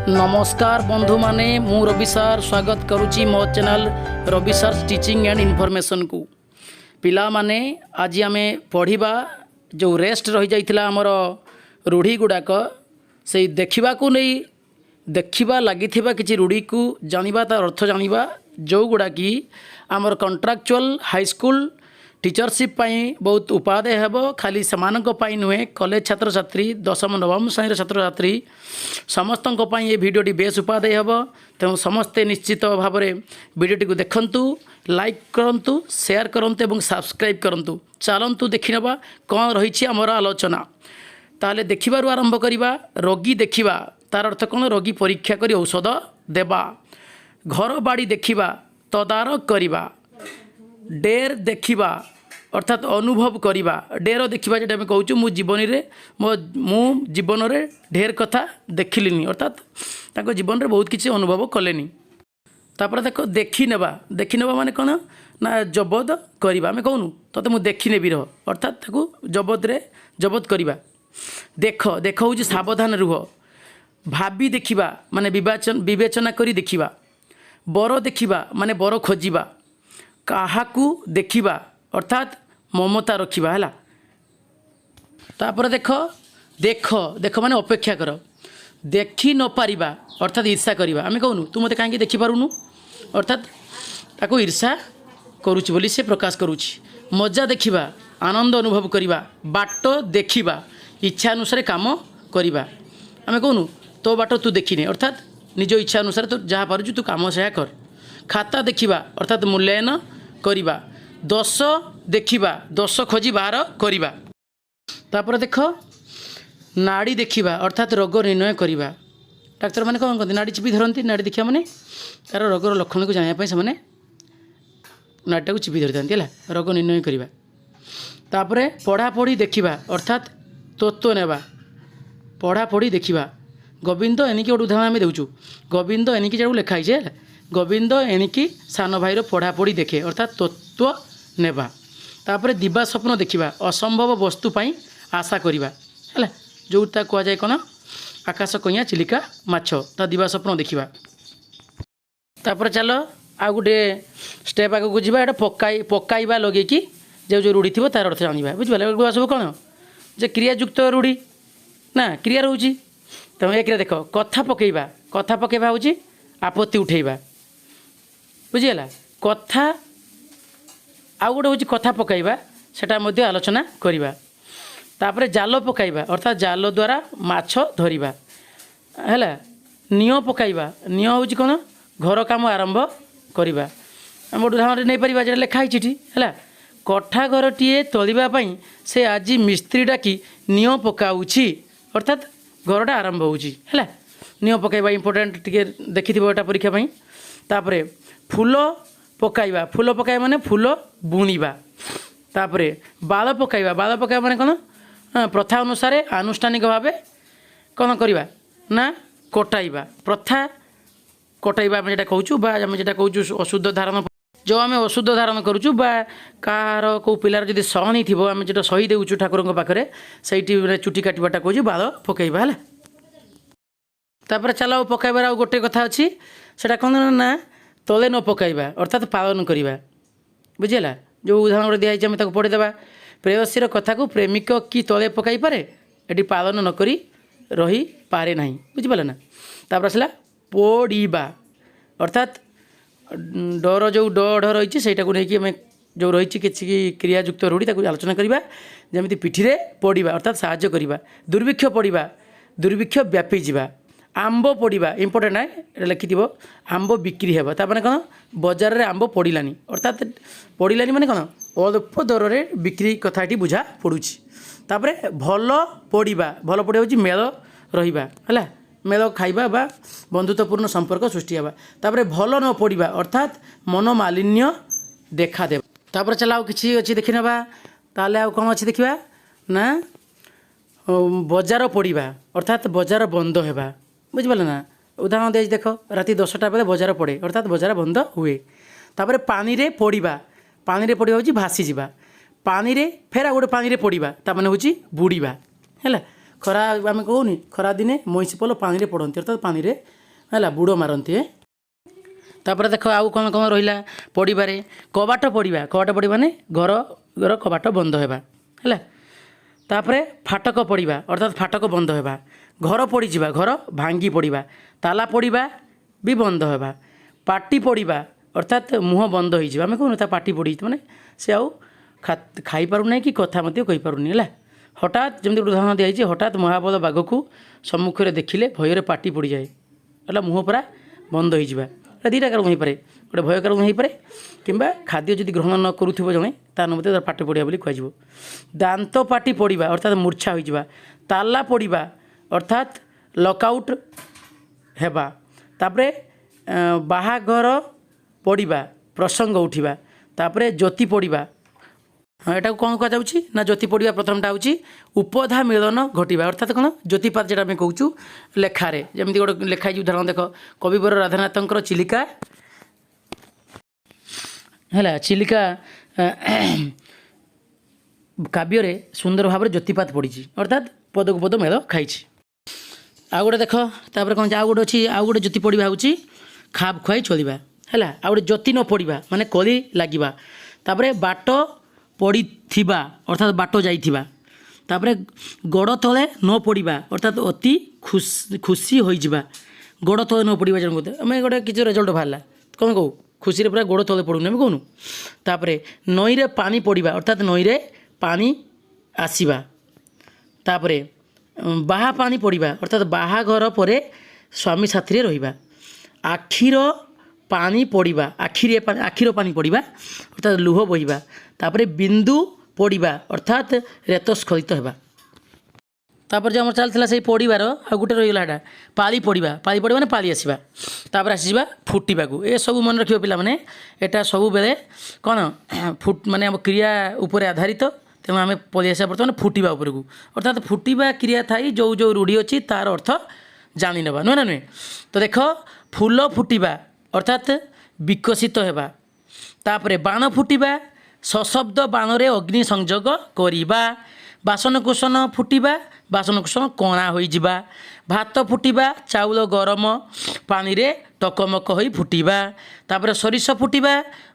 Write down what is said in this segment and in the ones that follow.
नमस्कार बंधु माने मु रवि सर स्वागत करुच्ची मो चैनल रबिसर्स टीचिंग एंड इनफॉरमेशन को पिला माने आज आम पढ़ा जो रेस्ट रही जाइथिला हमर रूढ़ी गुड़ाक से देखा नहीं देखा लगी किसी रूढ़ी को जानिबा तार अर्थ जानिबा जो गुड़ा कि आमर कंट्राक्चुअल हाईस्कूल टीचरशिप बहुत उपादेय हेब खाली समानक नुहे कॉलेज छात्र छात्री दशम नवम श्रेणी छात्र छात्री समस्त ये भिडियोटी बेस उपादेय हेब तेणु समस्ते निश्चित भाव में भिडियोटी को देखंतु लाइक करंतु शेयर करंतु एवं सब्सक्राइब करंतु चलंतु देखि नबा कौन रही आमर आलोचना ताले देखिबारु आरंभ करिबा रोगी देखिबा तार अर्थ कौन रोगी परीक्षा करी औषध देबा घर बाड़ी देखिबा तदारक करिबा डेर देखिबा अर्थात अनुभव करिबा डेर देखिबा जेटा हम कहूँ मु जीवन मु जीवन रे ढेर कथा देखिलिनी अर्थात ताको जीवन रे बहुत किसी अनुभव कलेनी तापर देखो देखी नेबा माने कौन ना जबत करिबा आम कहूँ तते मु देखी नेबी रह अर्थात ताको जबत करिबा देख देख हूँ सावधान रुह भाबी देखिबा माने विवेचना करी देखिबा बर देखिबा माने बर खोजिबा काहाकू देखिबा अर्थात ममता रखिबा है तापर देख देख देख माने अपेक्षा कर देखी न पारिबा अर्थात ईर्षा करिबा आमे कहूँ तू मते कहीं देखि पारुनु अर्थात ताको ईर्षा करुछि बोली से प्रकाश करुछि मजा देखिबा आनंद अनुभव करिबा बाट देखिबा इच्छा अनुसार काम करिबा आमे कहूँ तो बाट तू देखिने अर्थात निज इच्छा अनुसार तू जहाँ पारुछु तू काम से कर खाता देखिबा अर्थात मूल्यांकन करिबा दोष देखिबा दोष खोजी बाहर करिबा तापर देख नाड़ी देखिबा अर्थात रोग निर्णय करिबा डाक्तर माने कौन कहते नाड़ी चिपी धरती नाड़ी देखिया माने तार रोगर लक्षण को जानिया से नाड़ीटा को चिपी धरी था रोग निर्णय करिबा तापर पढ़ापढ़ी देखिबा अर्थात तत्व नेबा पढ़ापढ़ी देखिबा गोविंद एनिकी गोटे उदाहरण आम देचु गोविंद एनिकी जो लिखाई है गोविंद एणिकी सान भाईर पढ़ापढ़ी देखे अर्थात तत्व नेबा तापर दिवा स्वप्न देखिबा असंभव वस्तु पाई आशा करिबा है जोटा कह जाए कौन आकाश कइया चिलिका माछ ता दिवा स्वप्न देखिबा तापर चल आ गोटे स्टेप आगे जावा एटा पकाइबा लगे कि जो रूढ़ी थी तार अर्थ जाना बुझिपारे सब कौन जे क्रियायुक्त रूढ़ी ना क्रिया रोची तेणु एक देख कथा पकेबा हूँ आपत्ति उठेबा बुझीगला कथा आउ गोटे हूँ कथा पकाइबा सेटा मध्य आलोचना करिबा तापर जाल पकाइबा अर्थात जाल द्वारा माछ धरिबा हैला नियो पकाइबा नियो हूँ कौन घर काम आरंभ करिबा हम उदाहरण नहीं पारिबा जे लिखा है हैला कठा घरटीए तोलिबा पई से आज मिस्त्री डाकी नियो पकाउछि अर्थात घरटा आरंभ होउछि हैला नियो पकाइबा इंपोर्टेंट टिके देखिथिबो एटा परीक्षा पई तापरे फूल पकाइबा माने फूल बुणीबा तापरे बाल पकाइबा माने कौन प्रथा अनुसार आनुष्ठानिक भाव कौन करवा ना कटाइबा प्रथा कटाइबा आम जेटा कहूँ आम जेटा कहूँ अशुद्ध धारण जो आम अशुद्ध धारण करुचु बा कार को पिलार जदि सहनी थी आम जो सही देउचु ठाकुर पाखे से चुटी काटवाटा कहूँ बाल पकाइबा है तापर चलो पकाइबार आ गोटे कथा अच्छी से कौन ना तले न पकाइबा अर्थात पालन करिबा बुझीगला जो उदाहरण गोटे दिखाई आम पढ़ीदेवा प्रेयसीर कथा को प्रेमिक कि तले पकाई पारे एटी पालन न करी रही पारे नहीं बुझिपारे ना तापर आसला पड़ीबा अर्थात डर जो डढ़ रही से नहीं जो रही किसी क्रियायुक्त रूढ़ी आलोचना करवा जमी पिठी पड़ीबा अर्थात साहाय्य करवा दुर्भिक्ष पड़ीबा दुर्भिक्ष व्यापी जावा आंब पड़ीबा इंपोर्टेंट है लिखि आंब बिक्री हे ताने कौन बजार में आंब पड़ानी अर्थात पड़ानी माने कौन अल्प दर में बिक्री कथाटी बुझा पड़ुछि तापरे भल पड़ीबा हूँ मेल रहिबा है मेल खाइबा बा बंधुत्वपूर्ण संपर्क सृष्टि हेबा तापरे भल न पड़ीबा अर्थात मनोमालिन्य देखा देबा तापर चला आउ किछि अछि देखि नेबा ताले आउ कौन अछि देखिबा ना बजार पड़ीबा अर्थात बजार बंद हेबा बुझिपारे ना उदाहरण दे देख राति 10टा बेले बजार पड़े अर्थात बजार बंद हुए तापर पानी रे पड़ीबा हूँ भासी जावा पानी रे फेर आ गोटे पानी रे पड़ीबा ता माने हूँ बुड़ीबा है खरा आम कहूनी खरा दिने मईसी पल पानी पड़ती अर्थात पानी है बुड़ मारती तापर देख आउ कौन कौन रहा पड़े कबाट पड़ा माने घर घर कबाट बंद होगा है तापर फाटक पड़ा अर्थात फाटक बंद होगा घर पड़जा घर भांगी पड़ा ताला पड़ा भी बंद होगा पाटी पड़ा अर्थात मुँह बंद होमें कहूँ पाटी पड़ी मैंने से आउ खाई पारना कि कथा मत कही पारुनी है हठात जमी उदाहरण दिखाई हठात महाबल बाघ को सम्मुखें देखिले भयर पाटी पड़ जाए है मुँह पूरा बंद हो दुईटा कारण हो पाए गोटे भय कारण हो पाए कि खाद्य जब ग्रहण न करूँ जड़े तार मत पाटी पड़ा बोली कह दांत पाटी पड़ा अर्थात मूर्छा हो ताला पड़ा अर्थात लकआउट हेबा तापरे बाहाघर पड़ा प्रसंग उठा तापरे ज्योति पड़ा यहाँ कौन कहुच्छी ना ज्योति पड़ा प्रथमटा हूँ उपधा मिलन घटा अर्थात कौन ज्योतिपात जो आम कहूँ लेखारे जमी गोटे लेखाई उदाहरण देख कविवर राधानाथ चिलिका है चिलिका काव्य सुंदर भाव में ज्योतिपात पड़ी अर्थात पद को पद मेल खाई आउ गोटे देख तापर कौन आउ गोटे अच्छी आउ गोटे ज्योति पड़ा हूँ खाप खुआई चलवा है आउ गोटे ज्योति न पड़ा माने कली लगे तापर बाट पड़ी अर्थात बाट जाइथिबा तापर गोड़ तले न पड़ा अर्थात अति खुशी हो गोड़ तले न पड़ा जन आम गोटे किसी रेजल्ट बाहर कौन कहू खुशी पूरा गोड़ तले पड़ूनी आम कहूँ तापर नई रे पानी पड़ा अर्थात नई रे पानी आसवा तापर बाहा पानी पड़ा अर्थात बाहाघर पर स्वामी साथी रहिबा आखिर पानी पड़ा आखिर पानी पड़ा अर्थात लुह बहिबा तापर बिंदु पड़ा अर्थात रेत स्खलित होगा तापर जो आम चलता से पड़ार आ गोटे रहीगला पाली पड़ा मैंने पाली आसवा तापर आसवा फुटा को ये सब मन रखिए पिला माने एटा सब बेले कौन फुट माने आम क्रिया उपर आधारित तेणु आम पलि आसा बर्तमान फुटा उपरकू अर्थात फुटा क्रिया थी जो जो रूढ़ी अच्छी तार अर्थ जानी नवा नुहे ना नुहे तो देख फूल फुटा अर्थात विकसित होगा तापर बाण फुटा सशब्द बाण रे अग्नि संयोग करिबा बासनकुसन फुटा बासनकुसन कणा होइजिबा भात फुटा चाउल गरम पानी रे टकमक होई फुटिबा तापर सरिष फुटिबा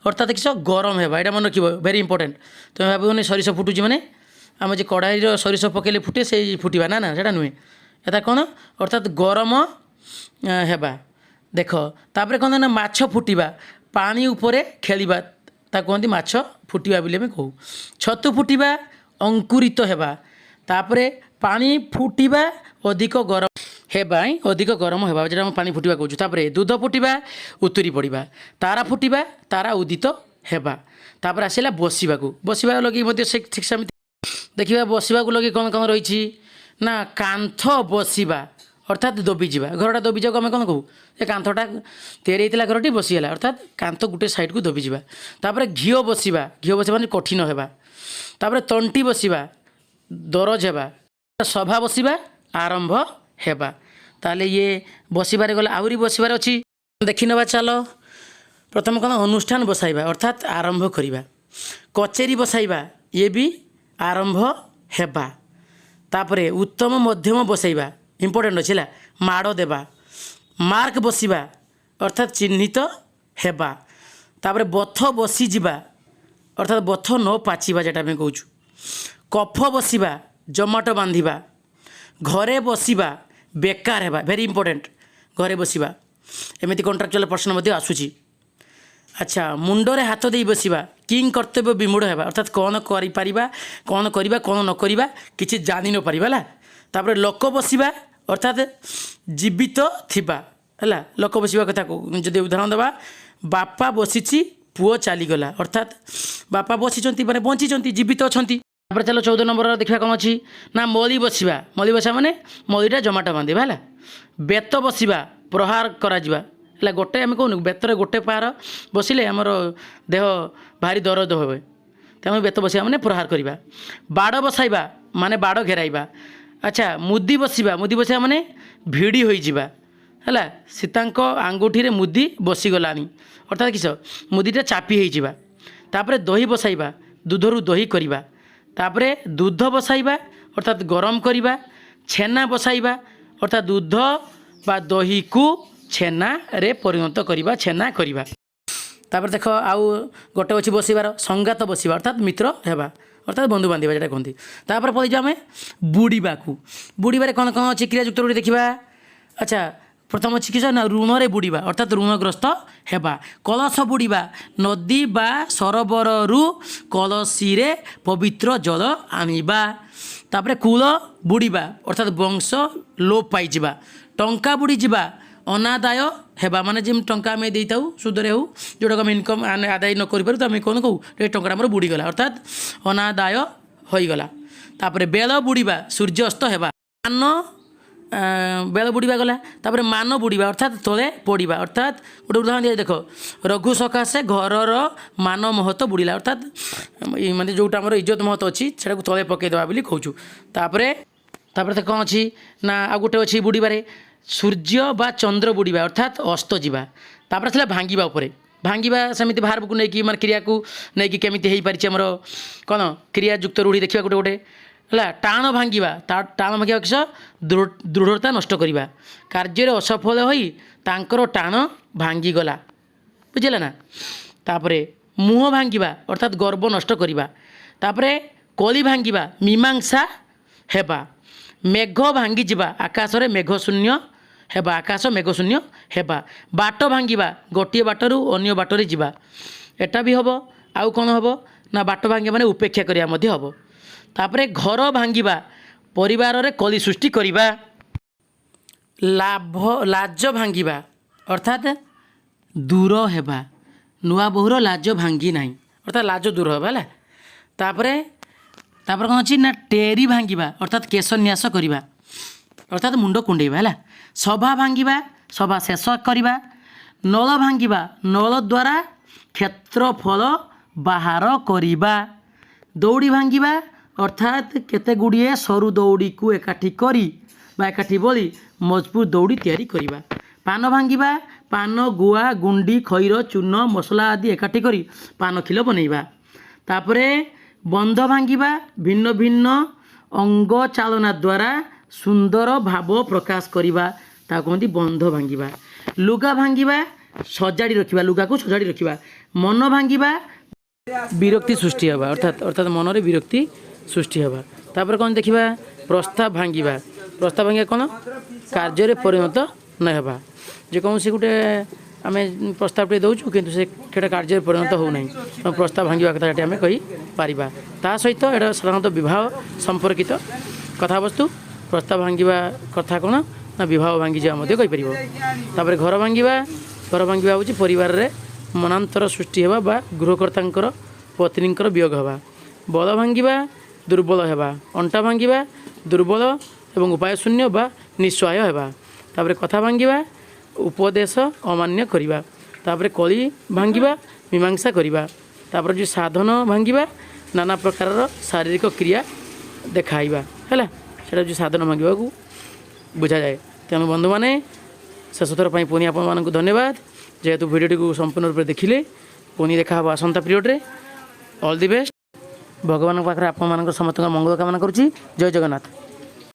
अर्थात किस गरम हेबा एटा मन रखिबो वेरी इंपोर्टेंट तुम भाबोनी सरिष फुटुची माने आम जे कढ़ाई रो सरिष पकेले फुटे से फुटिबा ना ना सेटा नुहे एटा कौन अर्थात गरम हेबा देख तापर कौन ना माछ फुटिबा पानी उपरे खेलिबा ता कहती माछ फुटिबा बोली आम कहू छतु फुटिबा अंकुरित हेबा तापर पानी फुटिबा अधिक गरम हेबा अधिक गरम हेबा जो पानी फुटिबा कहूँ तापर दूध फुटिबा उतुरी पड़िबा तारा फुटिबा तारा उदित हेबा तापर आसला बसवा लगे ठीक सेमती देखा बसवा लगे कौन कौन रही ना कांथ बसवा अर्थात दबिजा घरटा दबिजा आम कौन कहू ये कांथटा तैयारी होता घरटी बसीगला अर्थात कांथ गोटे साइड को दबिजा तापर घीओ बसवा माने कठिन होगा तापर तंटी बसवा दरज हेबा सभा बसवा आरंभ हेबा ताले ये बसबार गला आहुरी बसबार अच्छी देखी नवा चल प्रथम कौन अनुष्ठान बसाइबा अर्थात आरंभ करिबा कचेरी बसाइबा ये भी आरंभ हेबा तापर उत्तम मध्यम बसाइबा इंपोर्टेंट अच्छे माड़ देवा मार्क बसवा अर्थात चिन्हित हेबा तापर बथ बसीजा अर्थात बथ न पाचिबा जेटा आम कहूँ कफ बसवा जमाट बांधिबा घरे बसवा बेकार हेबा वेरी इंपोर्टेंट घरे बसवा एमती कॉन्ट्राक्चुअल प्रश्न आसूची अच्छा मुंडरे हाथ दे बसवा किंग कर्तव्य विमूढ़ हेबा अर्थात कौन करिपारिबा कौन करिबा कौन न करिबा किछि जानि न पारिबा ला तापर लोक बसवा अर्थात जीवित थिबा है लोक बसवा कथा जदि उदाहरण देवा बापा बसीची पुओ चलीगला अर्थात बापा बसी माने बंची जीवित अच्छा तापर चलो 14 नंबर देखा कौन अच्छी ना मली बसवा माने मलीटा जमाट बांधिबा है बेत बसवा प्रहार करा गोटे आम कहूँ बेतर गोटे पार बसिले आमर देह भारी दरद हे तेणु बेत बसवा माने प्रहार करवा बाड़ बसाइबा माने बाड़ घेराइबा अच्छा मुदी बसवा माने भिड़ी होइजिबा है सीतांक आंगुठी रे मुदी बसीगलानी अर्थात किस मुदीटा चापी होइजिबा तापर दही बसाइबा दूधरू दही करवा तापर दूध बसाइबा अर्थात गरम करवा छेना बसाइबा अर्थात दूध बा दही को छेना रे परिणत करवा छेना करवा। तापर देख आउ गोटे अच्छी बसबार संगात बसवा अर्थात मित्र हेबा अर्थात बंधु बांधिबा जेटा कहते। तापर पढ़ी आम बुड़ीबा को बुड़ीबारे कौन कौन अच्छी क्रियायुक्त रूढ़ी देखा। अच्छा प्रथम अच्छी किस ना ऋण रे बुड़ीबा अर्थात ऋणग्रस्त हेबा। कलश बुड़ीबा नदी बा सरोवर रु कलसी रे पवित्र जल आनिबा। तापर कूल बुड़ीबा अर्थात वंश लोप पाई जिबा। टंका बुड़ी जिबा अनादाय हेबा माने जिम टंका आम दे था सुदरे हो जोटा आम इनकम आदाय न कर पारू तो आम कौन कहू ये टंका आम बुड़ीगला अर्थात अनादाय होईगला। तापर बेल बुड़ीबा सूर्यास्त हेबा। मान बेल बुड़ीबा गला। तापर मान बुड़ीबा अर्थात तले पड़ीबा अर्थात गोटे उदाहरण दिया देख रघु सकाशे घरर मान महत्व बुड़ीला अर्थात माने जोटा आम इज्जत महत्व अच्छी से तले पकईदेवा बोली कहूँ। तापर कौन अच्छी ना आ गोटे अच्छी बुड़ीबारे सूर्य बा चंद्र बुड़ीबा अर्थात अस्त जावा। तापर था भांगा उपरे भांगा सेमती भार्ब को लेकिन माने क्रिया को लेकिन केमी हो पारि आमर कौन क्रियायुक्त रूढ़ी देखा गोटे गोटे है टाण भांगा टाण भांगा किस दृढ़ता नष्ट करवा कार्य असफल होई तांकर टाण भांगीगला बुझेगा ना। तापर मुह भांगा अर्थात गर्व नष्ट करवा। तापर कली भांगा मीमांसा हेबा। मेघ भांगी जावा आकाश रे मेघ शून्य हेबा आकाश मेघ शून्य हेबा। बाट भांगा गोटे बाटरू अन्य बाटरे जावा एटा भी हम आउ कौन हम ना बाट भांगा माने उपेक्षा करिया मध्य हम। तापर घर भांगा परिवार रे कली सृष्टि करवा। लाज भांगा अर्थात दूर हेबा नुआ बोहूर लाज भांगी ना अर्थात लाज दूर हेबा है। तापर कौन अच्छी ना टेरी भांगा अर्थात केश न्यास करवा अर्थात मुंड कुंडेबा है। सभा भांगा सभा शेष करवा। नल भांगा नल द्वारा क्षेत्रफल बाहर करवा। दौड़ी भांगा अर्थात केते गुड़िए सरु दौड़ी को एकाठी करी बा एकाठी बोली मजबूत दौड़ी तैयारी करवा। पान भांगा पान गुआ गुंडी खैर चून मसला आदि एकाठी करी पान खिल बनैबा। तापर बंध भांगा भिन्न भिन्न अंग चालना द्वारा सुंदर भाव प्रकाश करवा कहते बंध भांगा। लुगा भांगा सजाड़ी रखा लुगा को सजाड़ी रखा। मन भांगा विरक्ति सृष्टि हवा अर्थात मन रे विरक्ति सृष्टि हवा। तापर कौन देखा प्रस्ताव भांगा प्रस्ताव भांगा कौन कार्य परिणत न हेबा जेकोसी गोटे आम प्रस्ताव दौचु कि कार्य परिणत होना प्रस्ताव भांगा कथा आम कहीपर। ता सहित यहाँ साधारणतः विवाह संपर्कित कथावस्तु प्रस्ताव भांगा कथा कौन ना विवाह भांगी जावा कहीपर। तापर घर भांगा हूँ परिवार रे मनांतर सृष्टि हेबा बा गृहकर्ता पत्नी वियोग हेबा। बल भांगा दुर्बल हेबा। अंटा भांगा दुर्बल एवं उपाय शून्य बा निस्सहाय हेबा। तापर कथा भांगा उपदेश अमान्य करवा। तापर कली भांगा मीमांसा करवा। तापर जो साधन भांगा नाना प्रकार शारीरिक क्रिया देखाइबा है से जो साधन भांगा को बुझा जाए। तेणु बंधु मैंने शेष थर पर पुणी आपण मानक धन्यवाद जेहेतु भिडियोटी को संपूर्ण रूप देखिले। पुणी देखा हम आसंता पिरियड्रे ऑल दि बेस्ट। भगवान पाखे आप समस्त मंगल कामना करुच्ची। जय जगन्नाथ।